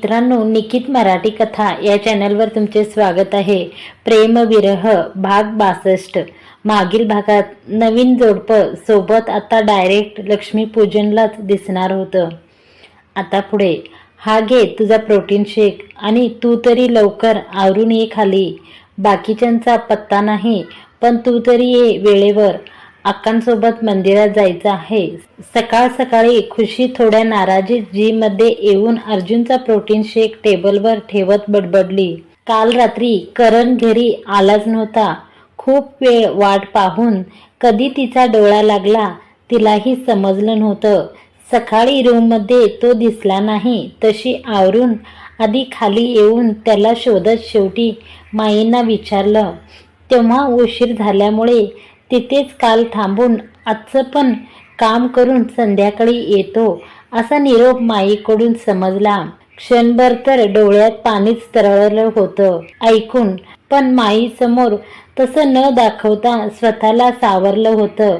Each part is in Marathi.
मित्रांनो, निकित मराठी कथा या चॅनलवर तुमचे स्वागत आहे. प्रेमविरह भाग 62. मागील भागात नवीन जोडपं सोबत आता डायरेक्ट लक्ष्मीपूजनलाच दिसणार होतं. आता पुढे हा घे तुझा प्रोटीन शेक आणि तू तरी लवकर आवरून ये खाली. बाकीच्यांचा पत्ता नाही, पण तू तरी ये वेळेवर. अक्कांसोबत मंदिरात जायचं आहे. सकाळ सकाळी खुशी थोड्या नाराजी मध्ये येऊन अर्जुनचा प्रोटीन शेक टेबलवर ठेवत बडबडली. काल रात्री करण घरी आलाच नव्हता. खूप वेळ वाट पाहून कधी तिचा डोळा लागला तिलाही समजलं नव्हतं. सकाळी रूममध्ये तो दिसला नाही. तशी आवरून आधी खाली येऊन त्याला शोधत शेवटी माईंना विचारलं. तेव्हा उशीर झाल्यामुळे तिथेच काल थांबून आजचं पण काम करून संध्याकाळी येतो असा निरोप माईकडून समजला. क्षणभर तर डोळ्यात पाणीच तरळलं होतं ऐकून, पण माई समोर तसं न दाखवता स्वतःला सावरलं होतं.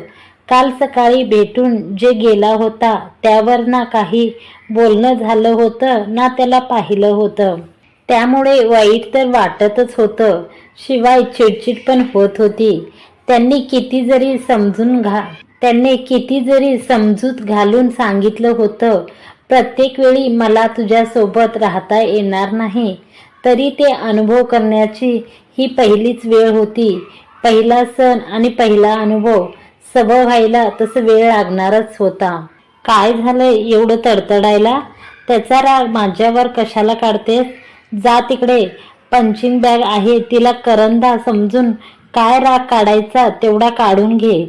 काल सकाळी भेटून जे गेला होता त्यावर ना काही बोलणं झालं होतं ना त्याला पाहिलं होतं. त्यामुळे वाईट तर वाटतच होतं, शिवाय चिडचिड पण होत होती. त्यांनी किती जरी समजूत घालून सांगितलं होतं, प्रत्येक वेळी मला तुझ्यासोबत राहता येणार नाही, तरी ते अनुभव करण्याची ही पहिलीच वेळ होती. पहिला सण आणि पहिला अनुभव. सवय व्हायला तसं वेळ लागणारच होता. काय झालंय एवढं तडतडायला? त्याचा राग माझ्यावर कशाला काढतेस? जा तिकडे. पंचिंग बॅग आहे तिला करंदा समजून काय राग काढायचा तेवढा काढून घे.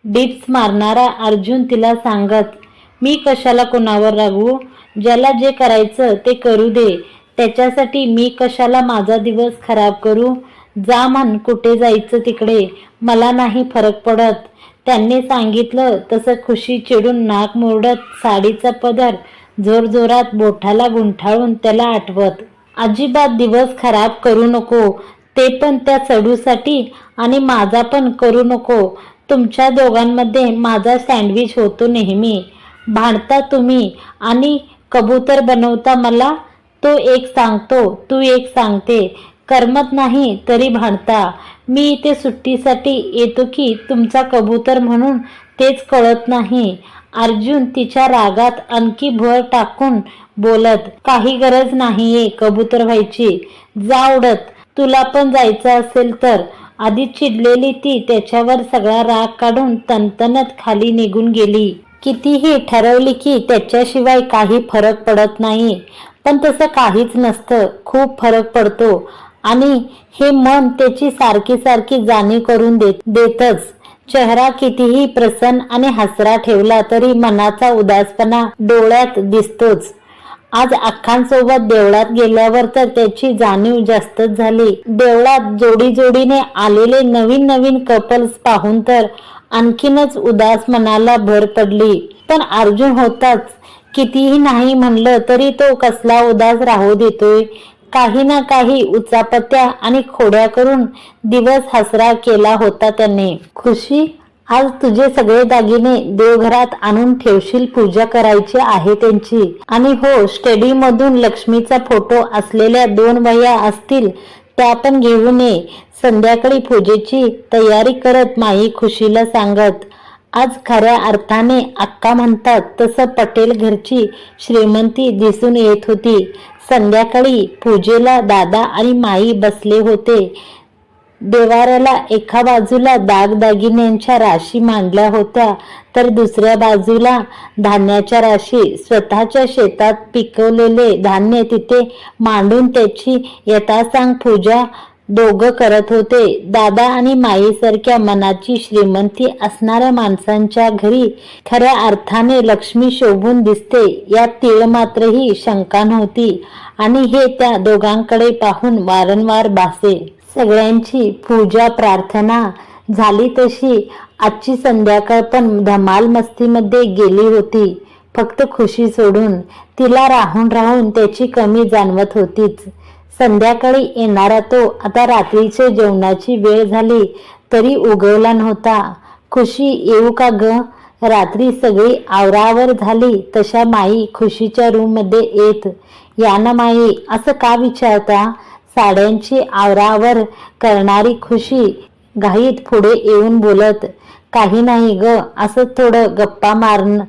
डिप्स मारणारा अर्जुन तिला सांगत. मी कशाला कोणावर रागू? ज्याला जे करायचं ते करू दे. त्याच्यासाठी मी कशाला माझा दिवस खराब करू? जा म्हण, कुठे जायचं तिकडे, मला नाही फरक पडत. त्यांनी सांगितलं तसं खुशी चिडून नाक मुरडत साडीचा पदर जोरजोरात बोठाला गुंठाळून त्याला आठवत. अजिबात दिवस खराब करू नको, ते पण त्या चढूसाठी, आणि माझा पण करू नको. तुमच्या दोघांमध्ये माझा सँडविच होतो नेहमी. भांडता तुम्ही आणि कबूतर बनवता मला. तो एक सांगतो, तू एक सांगते. करमत नाही तरी भांडता. मी इथे सुट्टीसाठी येतो की तुमचा कबूतर म्हणून तेच कळत नाही. अर्जुन तिच्या रागात आणखी भर टाकून बोलत. काही गरज नाहीये कबूतर व्हायची. जा उडत. तुला पण जायचं असेल तर. आधी चिडलेली ती त्याच्यावर सगळा राग काढून तनतनत खाली निघून गेली. कितीही ठरवली की त्याच्याशिवाय काही फरक पडत नाही, पण तसं काहीच नसतं. खूप फरक पडतो आणि हे मन त्याची सारखी सारखी जाणीव करून देतच. चेहरा कितीही प्रसन्न आणि हसरा ठेवला तरी मनाचा उदासपणा डोळ्यात दिसतोच. आज अक्कांसोबत देवळात गेल्यावर तर त्याची जाणीव जास्तच झाली. देवळात जोडीने आलेले नवीन नवीन कपल्स पाहून तर आणखीनच उदास मनाला भर पडली. पण अर्जुन होताच. कितीही नाही म्हणलं तरी तो कसला उदास राहू देतोय. काही ना काही उचापत्या आणि खोड्या करून दिवस हसरा केला होता त्याने. खुशी, आज तुझे सगळे दागिने देवघरात आणून ठेवशील. पूजा करायची आहे त्यांची. आणि हो, स्टडी मधून लक्ष्मीचा फोटो असलेल्या 2 वह्या असतील त्या पण घेऊन ये. संध्याकाळी पूजेची तयारी करत माई खुशीला सांगत. आज खऱ्या अर्थाने अक्का म्हणतात तसं पटेल घरची श्रीमंती दिसून येत होती. संध्याकाळी पूजेला दादा आणि माई बसले होते. देवाऱ्याला एका बाजूला दागदागिन्यांच्या राशी मांडल्या होत्या, तर दुसऱ्या बाजूला धान्याच्या राशी. स्वतःच्या शेतात पिकवलेले धान्य तिथे मांडून त्याची यथासांग पूजा दोघं करत होते. दादा आणि माईसारख्या मनाची श्रीमंती असणाऱ्या माणसांच्या घरी खऱ्या अर्थाने लक्ष्मी शोभून दिसते यात तीळ मात्रही शंका नव्हती. आणि हे त्या दोघांकडे पाहून वारंवार भासे. सगळ्यांची पूजा प्रार्थना झाली तशी आजची संध्याकाळ पण धमाल मस्तीमध्ये गेली होती. फक्त खुशी सोडून. तिला राहून राहून त्याची कमी जाणवत होतीच. संध्याकाळी येणारा तो आता रात्रीच्या जेवणाची वेळ झाली तरी उगवला नव्हता. खुशी, येऊ का ग? रात्री सगळी आवरावर झाली तशा माई खुशीच्या रूममध्ये या ना माई, असं का विचारता? साड्यांची आवरावर करणारी खुशी घाईत पुढे येऊन बोलत, काही नाही ग, असंच थोडं गप्पा मारण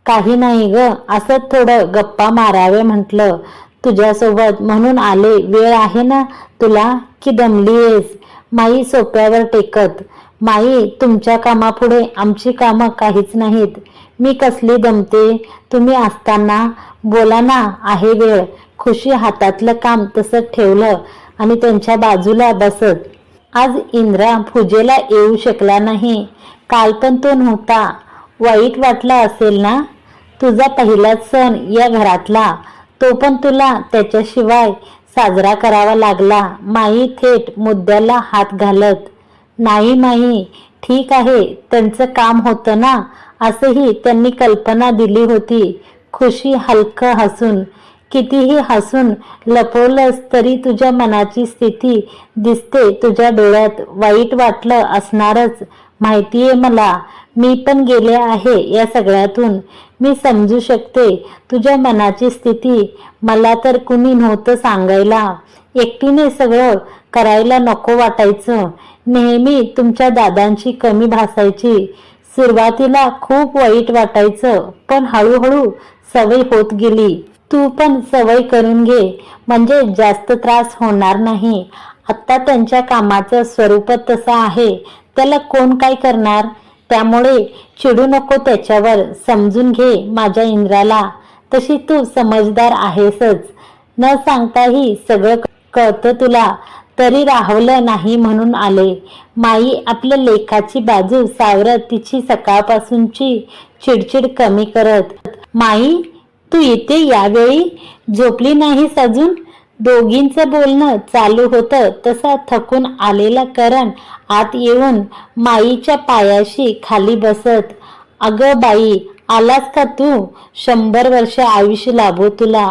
काही नाही ग, असंच थोडं गप्पा मारावे म्हटलं तुझ्यासोबत म्हणून आले. वेळ आहे ना तुला की दमलीयेस? माई सोप्यावर टेकत, माई तुमच्या कामापुढे आमची कामं काहीच नाहीत. मी कसली दमते तुम्ही असताना? बोला ना, आहे वेळ. खुशी हातातलं काम तसंच ठेवलं आणि त्यांच्या बाजूला बसत. आज इंद्रा पूजेला येऊ शकला नाही. काल पण तो नव्हता. वाईट वाटलं असेल ना? तुझा पहिलाच सण या घरातला, तो पण तुला त्याच्याशिवाय साजरा करावा लागला. माई थेट मुद्द्याला हात घालत, नाही माई, ठीक आहे, त्यांचं काम होतं ना, असंही त्यांनी कल्पना दिली होती. खुशी हलकं हसून, कितीही हसून लपवलंस तरी तुझ्या मनाची स्थिती दिसते तुझ्या डोळ्यात. वाईट वाटलं असणारच, माहितीये मला. मी पण गेले आहे या सगळ्यातून. मी समजू शकते तुझ्या मनाची स्थिती. मला तर कुणी नव्हतं सांगायला. एकटीने सगळं करायला नको वाटायचं. नेहमी तुमच्या दादांची कमी भासायची. सुरुवातीला खूप वाईट वाटायचं, पण हळूहळू सवय होत गेली. तू पण सवय करून घे, म्हणजे जास्त त्रास होणार नाही. आत्ता त्यांच्या कामाचं स्वरूपच तसं आहे, त्याला कोण काय करणार? त्यामुळे चिडू नको त्याच्यावर. समजून घे माझ्या इंद्राला. तशी तू समजदार आहेसच. न सांगताही सगळं कळतं तुला, तरी राहवलं नाही म्हणून आले. माई आपल्या लेखाची बाजू सावरत तिची सकाळपासूनची चिडचिड कमी करत, माई तू इथे यावेळी झोपली नाहीस अजून? दोघींचं बोलणं चालू होतं तसा थकून आलेला करण आत येऊन माईच्या पायाशी खाली बसत, अगं बाई, आलास का तू? 100 वर्ष आयुष्य लाभो तुला.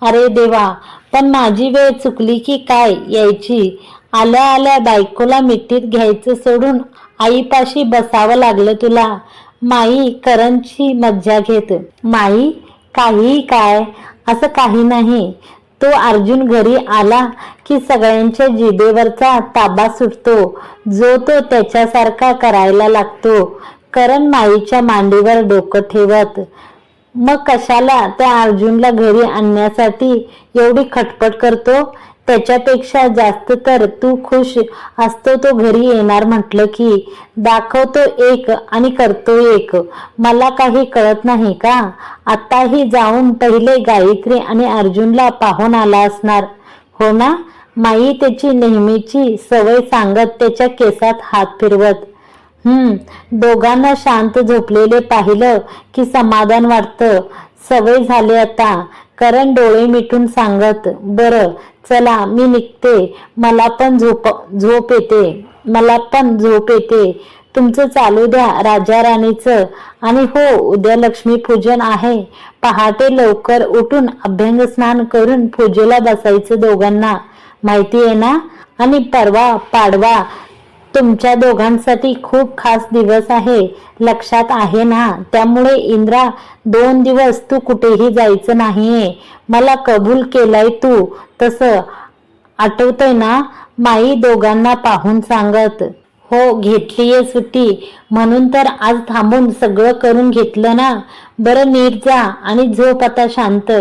अरे देवा, पण माझी वेळ चुकली की काय यायची? आल्या आल्या बायकोला मिठीत घ्यायचं सोडून आईपाशी बसावं लागलं तुला. माई करणची मज्जा घेत, माई काही काय, असं काही नाही. तो अर्जुन घरी आला की सगळ्यांच्या जिभेवरचा ताबा सुटतो. जो तो त्याच्यासारखा करायला लागतो. करण माईच्या मांडीवर डोकं ठेवत, मग कशाला त्या अर्जुनला घरी आणण्यासाठी एवढी खटपट करतो? त्याच्यापेक्षा जास्त तर तू खुश असतो तो घरी येणार म्हटलं की. दाखवतो एक आणि करतो एक. मला काही कळत नाही का? आताही जाऊन पहिले गायत्री आणि अर्जुनला पाहून आला असणार, हो ना? माई त्याची नेहमीची सवय सांगत त्याच्या केसात हात फिरवत, दोघांना शांत झोपलेले पाहिलं की समाधान वाटतं. सवय झाली आता. करण डोळे मिटून सांगत, बरं चला मी निघते, मला पण झोप येते. तुमचं चालू द्या राजा राणीचं. आणि हो, उद्या लक्ष्मीपूजन आहे. पहाटे लवकर उठून अभ्यंग स्नान करून पूजेला बसायचं दोघांना, माहिती आहे ना? आणि परवा पाडवा तुमच्या दोघांसाठी खूप खास दिवस आहे, लक्षात आहे ना? त्यामुळे इंद्रा 2 दिवस तू कुठेही जायचं नाहीये. मला कबूल केलंय तू तसं, आठवतंय ना? माई दोघांना पाहून सांगत, हो घेतलीये सुट्टी म्हणून तर आज थांबून सगळं करून घेतलं ना. बरं नीट जा आणि झोप आता शांत.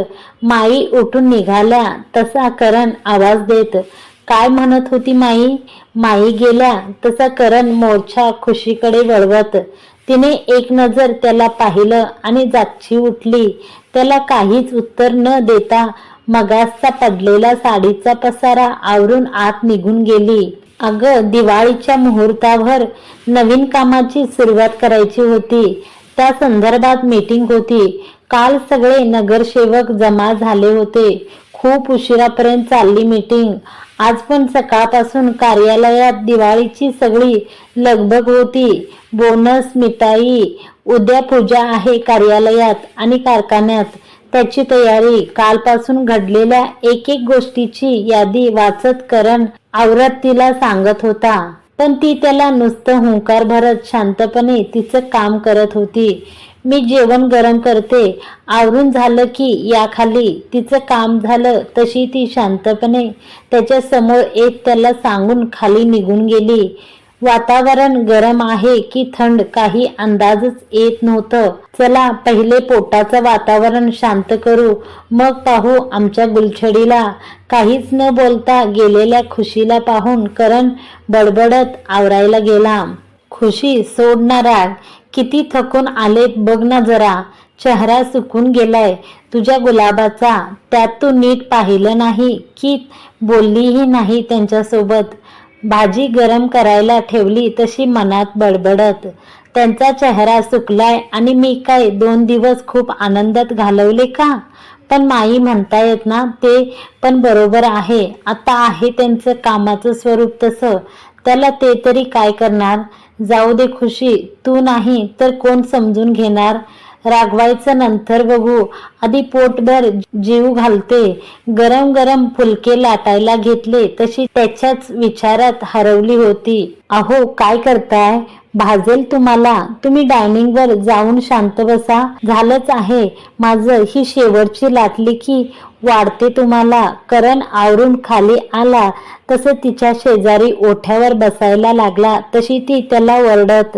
माई उठून निघाल्या तसा करण आवाज देत, काय म्हणत होती माई? माई गेल्या तसा करण मोर्चा खुशीकडे वळवत. तिने एक नजर त्याला पाहिलं आणि जागची उठली. त्याला काहीच उत्तर न देता मगासचा पडलेला साडीचा पसारा आवरून आत निघून गेली. अगं, दिवाळीच्या मुहूर्तावर नवीन कामाची सुरुवात करायची होती. त्या संदर्भात मीटिंग होती. काल सगळे नगरसेवक जमा झाले होते. खूप उशिरापर्यंत चालली मीटिंग. आज पण सकाळपासून कार्यालयात दिवाळीची सगळी लगबग होती. बोनस, मिठाई. उद्या पूजा आहे कार्यालयात आणि कारखान्यात, त्याची तयारी. कालपासून घडलेल्या एक एक गोष्टीची यादी वाचत करण आवरत तिला सांगत होता. पण ती त्याला नुसतं हुंकार भरत शांतपणे तिचं काम करत होती. मी जेवण गरम करते. आवरून झालं की या खाली. तिचं काम झालं तशी ती शांतपणे त्याच्या समोर येत त्याला सांगून खाली निघून गेली. वातावरण गरम आहे की थंड काही अंदाजच येत नव्हतं. चला पहिले पोटाचं वातावरण शांत करू, मग पाहू आमच्या गुलछडीला. काहीच न बोलता गेलेल्या खुशीला पाहून करण बडबडत आवरायला गेला. खुशी सोड ना राग, किती थकून आलेत बघ ना जरा. चेहरा सुकून गेलाय तुझ्या गुलाबाचा. त्यात तू नीट पाहिलं नाही की बोललीही नाही त्यांच्यासोबत. भाजी गरम करायला ठेवली तशी मनात बडबडत. त्यांचा चेहरा सुकलाय आणि मी काय 2 दिवस खूप आनंदात घालवले का? पण माई म्हणतायत ना ते पण बरोबर आहे. आता आहे त्यांचं कामाचं स्वरूप तसं. त्याला ते तरी काय करणार? जाऊ दे खुशी, तू नाही तर कोण समजून घेणार? रागवायचं नंतर बघू, आधी पोटभर जीव घालते. गरम गरम फुलके लाटायला घेतले तशी त्याच्याच विचारात हरवली होती. अहो काय करताय? भाजेल तुम्हाला. तुम्ही डायनिंगवर जाऊन शांत बसा. झालंच आहे माझं. ही शेवटची लाटली की वाढते तुम्हाला. करण आवरून खाली आला तसं तिच्या शेजारी ओठ्यावर बसायला लागला तशी ती त्याला ओरडत,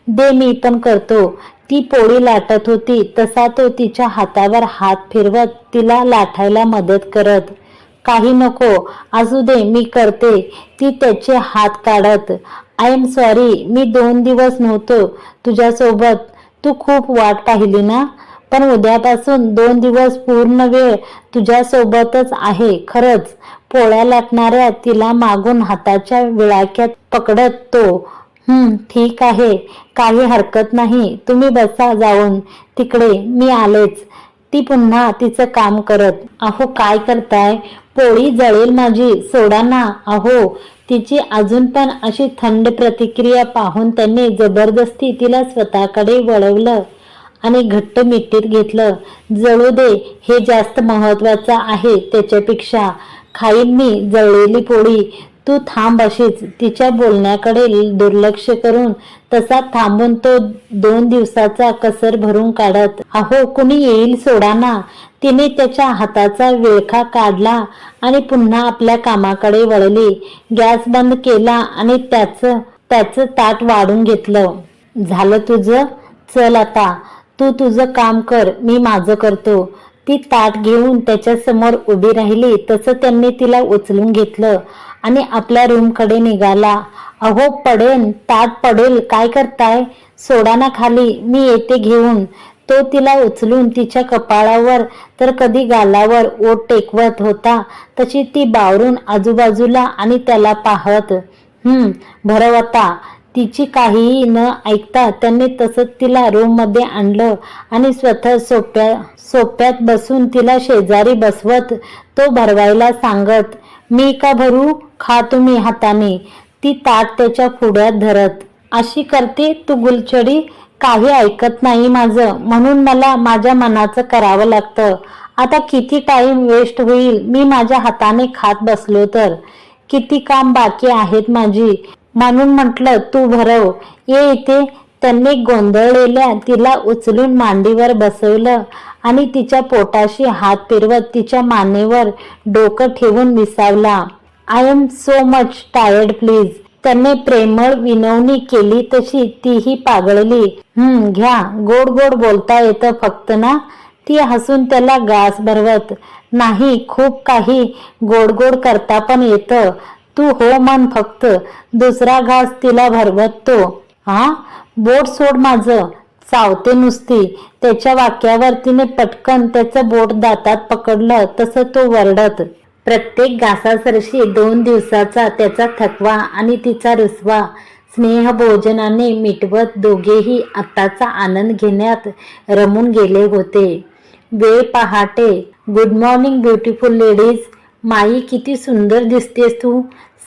दे मी पण करतो. ती पोळी लाटत होती तसा तो तिच्या हातावर हात फिरवत तिला लाटायला मदत करत. काही नको, असू दे मी करते. ती त्याचे हात काढत. आय एम सॉरी, मी 2 दिवस नव्हतो तुझ्यासोबत. तू खूप वाट पाहिली ना? पण उद्यापासून 2 दिवस पूर्ण वेळ तुझ्यासोबतच आहे खरंच. पोळ्या लाटणाऱ्या तिला मागून हाताच्या विळाक्यात पकडत तो, ठीक आहे, काही हरकत नाही. तुम्ही बसा जाऊन तिकडे, मी आलेच. ती पुन्हा तिचं काम करत. अहो काय करताय? पोळी जळेल माझी, सोडा ना. अहो, तिची अजून पण अशी थंड प्रतिक्रिया पाहून त्याने जबरदस्ती तिला स्वतःकडे वळवलं आणि घट्ट मिठीत घेतलं. जळू दे, हे जास्त महत्वाचं आहे त्याच्यापेक्षा. खाईन मी जळलेली पोळी. तू थांब अशीच. तिच्या बोलण्याकडे दुर्लक्ष करून तसा थांबून तो 2 दिवसाचा कसर भरून काढत. अहो कुणी येईल, सोडा ना. तिने त्याच्या हाताचा विळखा काढला आणि पुन्हा आपल्या कामाकडे वळली. गॅस बंद केला आणि त्याचं ताट वाढून घेतलं. झालं तुझं? चल आता तू तुझं काम कर, मी माझं करतो. ती ताट घेऊन त्याच्या समोर उभी राहिली तसं त्यांनी तिला उचलून घेतलं आणि आपल्या रूमकडे निघाला. अहो पडेल, ताट पडेल, काय करताय? सोडा ना खाली, मी येते घेऊन. तो तिला उचलून तिच्या कपाळावर तर कधी गालावर ओठ टेकवत होता तशी ती बावरून आजूबाजूला आणि त्याला पाहत. भरव आता. तिची काहीही न ऐकता त्यांनी तसंच तिला रूममध्ये आणलं आणि स्वतः सोप्यात बसून तिला शेजारी बसवत तो भरवायला सांगत, मी का भरू? खा तुम्ही हाताने. ती ताट त्याच्या पुढ्यात धरत. अशी करते तू गुलछडी? काही ऐकत नाही माझं, म्हणून मला माझ्या मनाचं करावं लागतं. आता किती टाइम वेस्ट होईल मी माझ्या हाताने खात बसलो तर. किती काम बाकी आहेत माझी, म्हणून म्हटलं तू भरव. ये इथे. त्यांनी गोंधळलेल्या तिला उचलून मांडीवर बसवलं आणि तिच्या पोटाशी हात फिरवत तिच्या मानेवर डोकं ठेवून विसावला. I am so much tired please. त्याने प्रेमळ विनवणी केली तशी तीही पागळली. घ्या, गोड गोड बोलता येतं फक्त ना? ती हसून त्याला गास भरवत. नाही, खूप काही गोड गोड करता पण येतं. तू हो म्हण फक्त. दुसरा घास तिला भरवत तो. बोट सोड माझं, चावते नुसती. त्याच्या वाक्यावर तिने पटकन त्याचं बोट दातात पकडलं तसं तो वरडत. प्रत्येक घासासरशी 2 दिवसाचा त्याचा थकवा आणि तिचा रुसवा स्नेहभोजनाने मिटवत दोघेही आत्ताचा आनंद घेण्यात रमून गेले होते. वेळ पहाटे. Good morning beautiful ladies. माई किती सुंदर दिसतेस तू.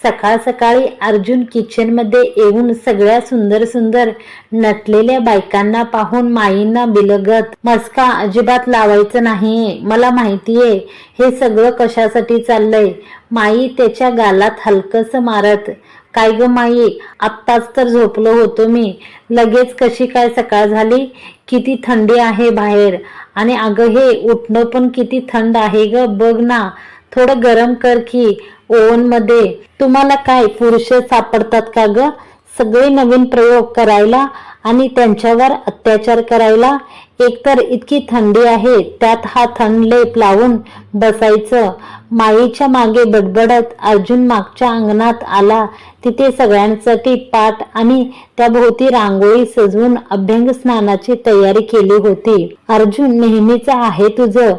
सकाळ सकाळी अर्जुन किचनमध्ये येऊन सगळ्या सुंदर सुंदर नटलेल्या बायकांना पाहून माईंना बिलगत, मस्का अजिबात लावायचं नाहीये. मला माहितीये हे सगळं कशासाठी चाललंय. माई त्याच्या गालात हलकस मारत. काय ग माई, आत्ताच तर झोपलो होतो मी, लगेच कशी काय सकाळ झाली? किती थंडी आहे बाहेर. आणि अगं हे उठणं पण किती थंड आहे ग, बघ ना, थोडं गरम कर की ओव्हन मध्ये. तुम्हाला काय पुरुष सापडतात का ग सगळे नवीन प्रयोग करायला आणि त्यांच्यावर अत्याचार करायला? एकतर इतकी थंडी आहे, त्यात हा थंड लेप लावून बसायचं. माईच्या मागे बडबडत अर्जुन मागच्या अंगणात आला. तिथे सगळ्यांसाठी पाट आणि त्याभोवती रांगोळी सजवून अभ्यंग स्नानाची तयारी केली होती. अर्जुन, नेहमीच आहे तुझं,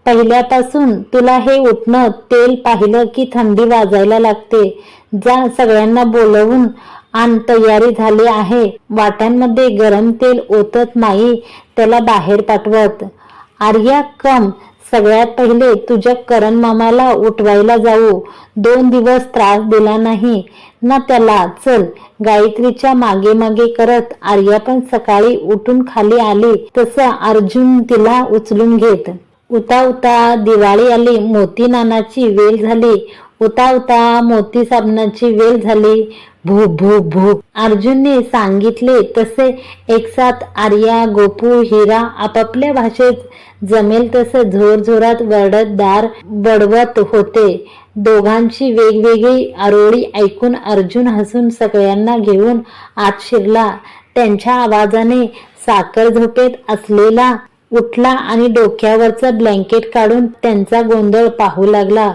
पहिल्यापासून तुला हे उठणं तेल पाहिलं की थंडी वाजायला लागते. जा सगळ्यांना बोलवून आण, तयारी झाली आहे. वाट्यांमध्ये गरम तेल ओतत माई त्याला बाहेर पाठवत. आर्या कम, सगळ्यात पहिले तुझ्या करण मामाला उठवायला जाऊ. 2 दिवस त्रास दिला नाही ना त्याला. चल. गायत्रीच्या मागे मागे करत आर्या पण सकाळी उठून खाली आली. तसं अर्जुन तिला उचलून घेत. उता उता दिवाळी आली, मोती नानाची वेल झाली. उता उता मोती साबणाची वेल झाली. भू भू भू. अर्जुनने सांगितले तसे एकसाथ आर्या, गोपू, हिरा आपापल्या भाषेत जमेल तसं जोरजोरात वरडत दार बडवत होते. दोघांची वेगवेगळी आरोळी ऐकून अर्जुन हसून सगळ्यांना घेऊन आत शिरला. त्यांच्या आवाजाने साखर झोपेत असलेला उठला आणि डोक्यावरचं ब्लँकेट काढून त्यांचा गोंधळ पाहू लागला.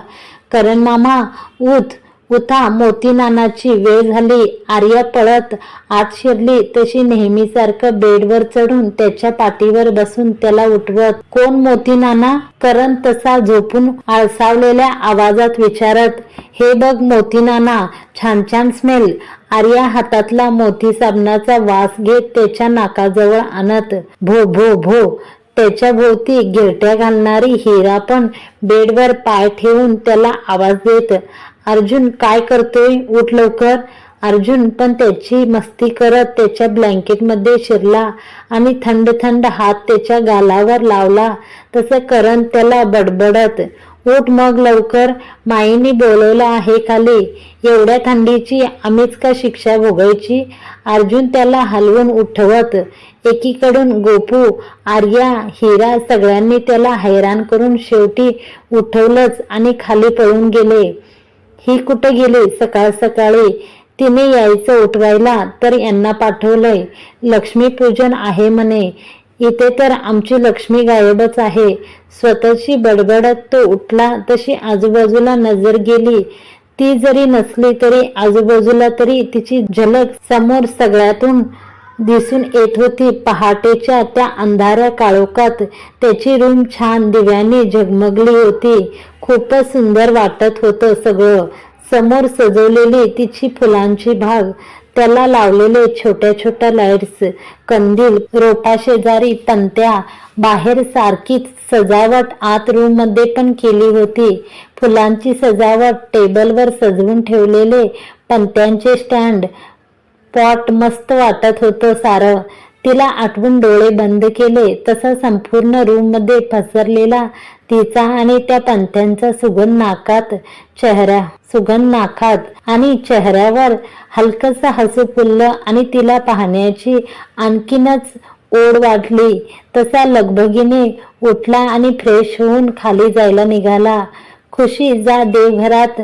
करण मामा उठ, उठा, मोती नानाची वेळ झाली. आर्या पळत आत शिरली तशी नेहमीसारखं बेडवर चढून त्याच्या पाठीवर बसून त्याला उठवत. कोण मोती नाना? करण तसा झोपून आळसावलेल्या आवाजात विचारत. हे बघ मोती नाना, छान छान स्मेल. आर्या हातातला मोती साबणाचा वास घेत त्याच्या नाकाजवळ आणत. भो भो भो. त्याच्या भोवती गिरट्या घालणारी हिरा पण बेडवर पाय ठेवून त्याला आवाज देत. अर्जुन, काय करतोय? उठ लवकर. अर्जुन पण त्याची मस्ती करत त्याच्या ब्लँकेटमध्ये शिरला आणि थंड थंड हात त्याच्या गालावर लावला. तसं करण त्याला बडबडत. उठ मग लवकर, माईने बोलवलं आहे खाली. एवढ्या थंडीची आम्हीच का शिक्षा भोगायची? अर्जुन त्याला हलवून उठवत. एकीकडून गोपू, आर्या, हिरा सगळ्यांनी त्याला हैराण करून शेवटी उठवलंच आणि खाली पळून गेले. ही कुठे गेली सकाळ सकाळी? तिने यायचं उठवायला तर यांना पाठवलंय. लक्ष्मीपूजन आहे म्हणे. इथे तर आमची लक्ष्मी गायबच आहे. स्वतःची बडबडत तो उठला तशी आजूबाजूला नजर गेली. ती जरी नसली तरी आजूबाजूला तरी तिची झलक समोर सगळ्यातून दिसून येत होती. पहाटेच्या त्या अंधाऱ्या काळोखात त्याची रूम छान दिव्यांनी झगमगली होती. खूपच सुंदर वाटत होतं सगळं. समोर सजवलेली तिची फुलांची बाग, त्याला लावलेले छोट्या छोट्या लाईट्स, कंदील, रोपाशेजारी पणत्या, बाहेर सारखीच सजावट आत रूम मध्ये पण केली होती. फुलांची सजावट, टेबलवर सजवून ठेवलेले पणत्यांचे स्टँड, पॉट, मस्त वाटत होतं सारं. तिला आठवून डोळे बंद केले तसा संपूर्ण रूम मध्ये पसरलेला तिचा आणि त्या पणत्यांचा सुगंध नाकात आणि चेहऱ्यावर हलकसं हसू फुललं आणि तिला पाहण्याची आणखीनच ओढ वाढली. तसा लगबगीने उठला आणि फ्रेश होऊन खाली जायला निघाला. खुशी, जा देवघरात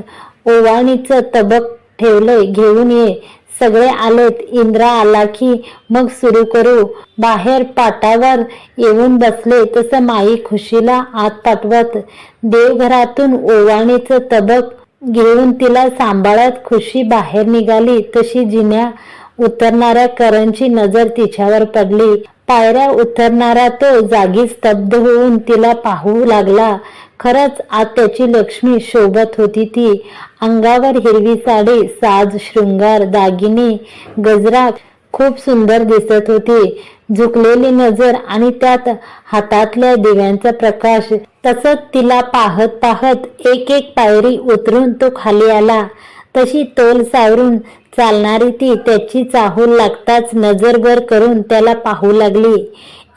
ओवाळणीचं तबक ठेवलंय, घेऊन ये. सगळे आलेत, इंद्रा आला की मग सुरू करू. बाहेर पाटावर येऊन बसले तसं माई खुशीला आत पाठवत. देवघरातून ओवाळणीचं तबक घेऊन तिला सांभाळत खुशी बाहेर निघाली तशी जिन्या उतरणाऱ्या करणची नजर तिच्यावर पडली. पायऱ्या उतरणारा तो जागी स्तब्ध होऊन तिला पाहू लागला. खरंच आज त्याची लक्ष्मी शोभत होती. ती अंगावर हिरवी साडी, साज, शृंगार, दागिने, गजरा खूप सुंदर दिसत होती. झुकलेली नजर आणि त्यात हातातल्या दिव्यांचा प्रकाश. तसंच तिला पाहत पाहत एक एक पायरी उतरून तो खाली आला. तशी तोल सावरून चालणारी ती त्याची चाहूल लागताच नजर वर करून त्याला पाहू लागली.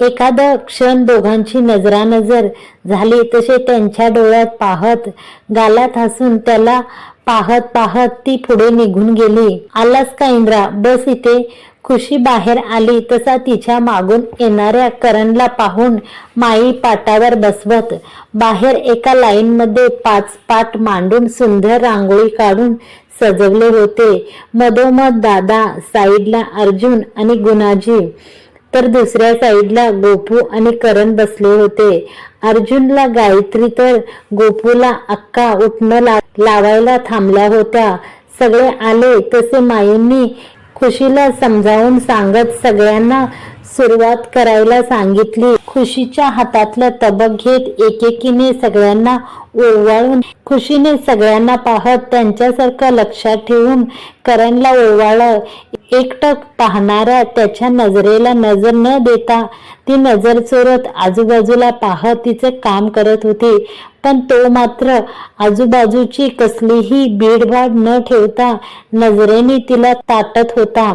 एखादा क्षण दोघांची नजरानजर झाली. तसे त्यांच्या डोळ्यात पाहत गालात हसून त्याला पाहत पाहत ती पुढे निघून गेली. आलास का इंद्रा, बस इथे. खुशी बाहेर आली तसा तिच्या मागून येणाऱ्या करणला पाहून माई पाटावर बसवत बाहेर एका लाईनमध्ये 5 पाट मांडून सुंदर रांगोळी काढून सजवले होते. मधोमध दादा, साईडला अर्जुन आणि गुणाजी, तर दुसऱ्या साईडला गोपू आणि करण बसले होते. अर्जुनला गायत्री तर गोपूला अक्का उठणं लावायला थांबल्या होत्या. सगळे आले तसे माईंनी खुशीला समजावून सांगत सगळ्यांना सुरुवात करायला सांगितली. खुशीच्या हातातलं तबक घेत एकेकीने सगळ्यांना ओवाळून खुशीने सगळ्यांना पाहत त्यांच्यासारखं लक्षात ठेवून करणला ओवाळलं. एकटक पाहणाऱ्या त्याच्या नजरेला नजर न देता ती नजर चोरत आजूबाजूला पाहत तिचे काम करत होती. पण तो मात्र आजूबाजूची कसलीही भीडभाड न ठेवता नजरेने तिला ताटत होता.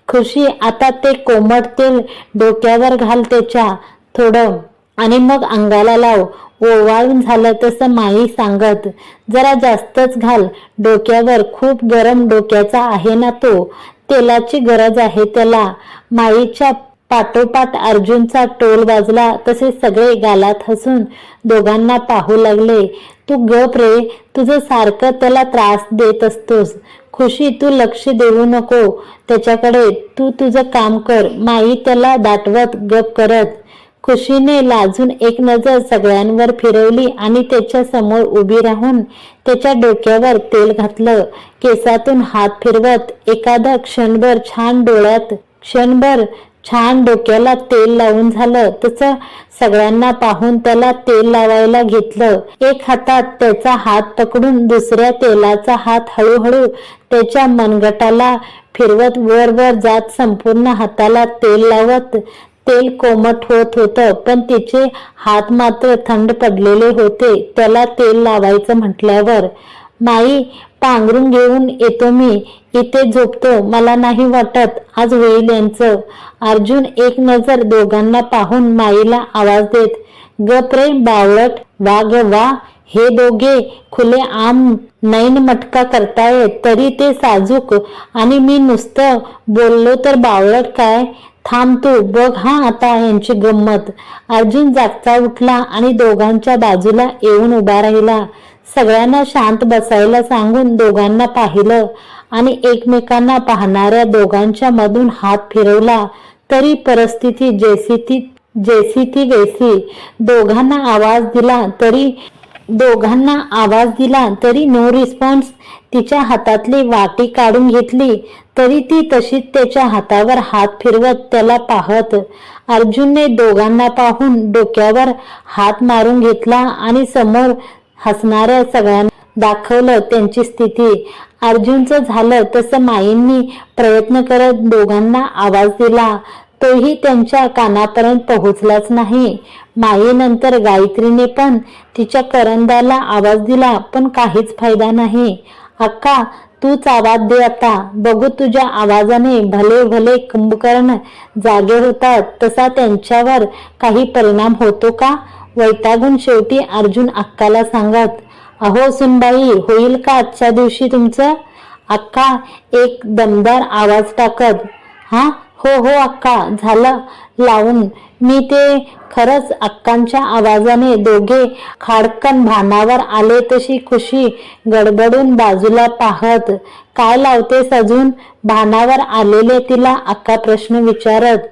खुशी, आता ते कोमट तेल डोक्यावर घाल त्याच्या थोडं आणि मग अंगाला लाव. ओवाळून झालं तसं माई सांगत. जरा जास्तच घाल डोक्यावर, खूप गरम डोक्याचा आहे ना तो, तेलाची गरज आहे त्याला. माईच्या पाठोपाठ अर्जुनचा टोल वाजला तसे सगळे गालात हसून दोघांना पाहू लागले. तू गप रे, तुझं सारखं त्याला त्रास देत असतोस. खुशी, तू लक्ष देऊ नको त्याच्याकडे, तू तुझं काम कर. माई त्याला दाटवत गप करत. खुशीने लाजून एक नजर सगळ्यांवर फिरवली आणि त्याच्या समोर उभी राहून त्याच्या डोक्यावर तेल घातलं. केसातून हात फिरवत एखादा क्षणभर छान डोक्याला तेल लावून झालं तसं सगळ्यांना पाहून त्याला तेल लावायला घेतलं. एक हातात त्याचा हात पकडून दुसऱ्या तेलाचा हात हळूहळू त्याच्या मनगटाला फिरवत वर वर जात संपूर्ण हाताला तेल लावत तेल कोमट होत होतं. पण तिचे हात मात्र थंड पडलेले होते त्याला तेल लावायचं म्हटल्यावर. माई, पांघरून घेऊन येतो मी, इथे झोपतो, मला नाही वाटत आज होईल यांचं. अर्जुन एक नजर दोघांना पाहून माईला आवाज देत. गप रे बावळट, वा ग वा, हे दोघे खुले आम नैन मटका करतायत तरी ते साजूक, आणि मी नुसतं बोललो तर बावळट काय. थांब तू बघ हा आता यांची गंमत. अर्जुन जागचा उठला आणि दोघांच्या बाजूला येऊन उभा राहिला. सगळ्यांना शांत बसायला सांगून दोघांना पाहिलं आणि एकमेकांना पाहणाऱ्या दोघांच्या मधून हात फिरवला. तरी परिस्थिती जैसी ती वैसी. दोघांना आवाज दिला तरी नो रिस्पॉन्स. तिच्या हातातली वाटी काढून घेतली तरी ती तशीच त्याच्या हातावर हात फिरवत त्याला पाहत. अर्जुनने दोघांना पाहून डोक्यावर हात मारून घेतला आणि समोर हसणाऱ्या सगळ्यांना दाखवलं त्यांची स्थिती. अर्जुनचं झालं तसं माईंनी प्रयत्न करत दोघांना आवाज दिला, तोही त्यांच्या कानापर्यंत पोहोचलाच नाही. माईनंतर गायत्रीने पण तिच्या करंदाला आवाज दिला पण काहीच फायदा नाही. अक्का, तूच आवाज दे आता, बघू तुझ्या आवाजाने भले भले कुंभकर्ण जागे होतात तसा त्यांच्यावर काही परिणाम होतो का. वैतागून शेवटी अर्जुन अक्काला सांगत. अहो सुनबाई, होईल का आजच्या दिवशी तुमचं. अक्का एक दमदार आवाज टाकत. हा हो अक्का, झालं लावून. मी ते खरंच. अक्कांच्या आवाजाने दोघे खाडकन भानावर आले तशी खुशी गडबडून बाजूला पाहत. काय लावतेस अजून, भानावर आलेले तिला अक्का प्रश्न विचारत.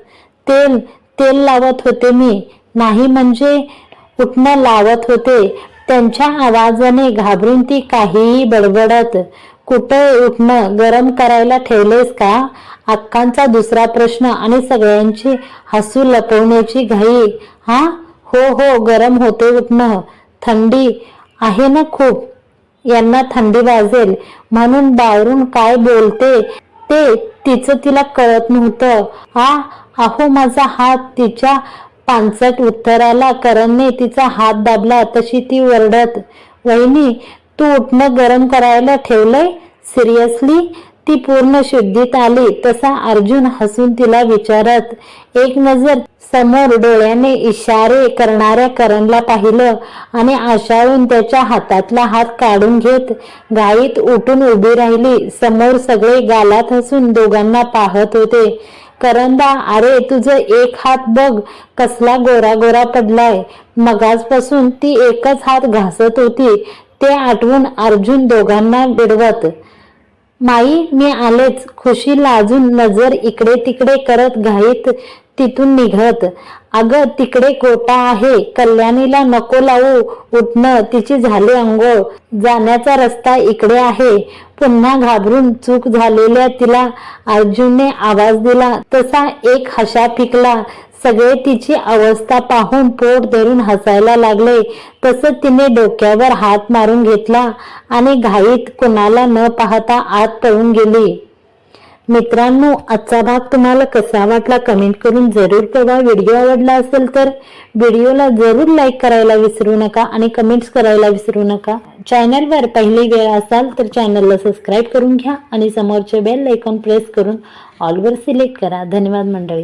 तेल लावत होते मी. नाही म्हणजे. उठणं लावत होते. त्यांच्या आवाजाने घाबरून ती काहीही बडबडत. कुठं उठणं, गरम करायला ठेवलेस का. अक्कांचा दुसरा प्रश्न आणि सगळ्यांची हसू लपवण्याची घाई. हा हो गरम होते उठणं. थंडी आहे ना खूप, यांना थंडी वाजेल म्हणून बावरून काय बोलते ते तिचं तिला कळत नव्हतं. अहो माझा हात. तिच्या पानसट उत्तराला करणने तिचा हात दाबला तशी ती वरडत. वहिनी, तू उठणं गरम करायला ठेवलंय सिरियसली. ती पूर्ण शुद्धीत आली तसा अर्जुन हसून तिला विचारत. एक नजर समोर डोळ्याने इशारे करणाऱ्या करणला पाहिलं आणि आशाळून त्याच्या हातातला हात काढून घेत घाईत उठून उभी राहिली. समोर सगळे गालात हसून दोघांना पाहत होते. करंदा, अरे तुझं एक हात बघ कसला गोरा गोरा पडलाय. मगाचपासून ती एकच हात घासत होती ते आठवून अर्जुन दोघांना बिडवत, माई मी आलेच. खुशी लाजून नजर इकडे तिकडे करत घाईत तिथून निघत. अगं तिकडे गोटा आहे, कल्याणीला नको लावू उठणं, तिची झाली अंघोळ. जाण्याचा रस्ता इकडे आहे. पुन्हा घाबरून चूक झालेल्या तिला अर्जुनने आवाज दिला तसा एक हशा फिकला. सगळे तिची अवस्था पाहून पोट धरून हसायला लागले. तसं तिने डोक्यावर हात मारून घेतला आणि घाईत कुणाला न पाहता आत पळून गेली. मित्रांनो, आजचा भाग तुम्हाला कसा वाटला कमेंट करून जरूर कळवा. व्हिडिओ आवडला असेल तर व्हिडिओला जरूर लाईक करायला विसरू नका आणि कमेंट्स करायला विसरू नका. चॅनलवर पहिली वेळ असाल तर चॅनलला सबस्क्राईब करून घ्या आणि समोरचे बेल आयकॉन प्रेस करून ऑलवर सिलेक्ट करा. धन्यवाद मंडळी.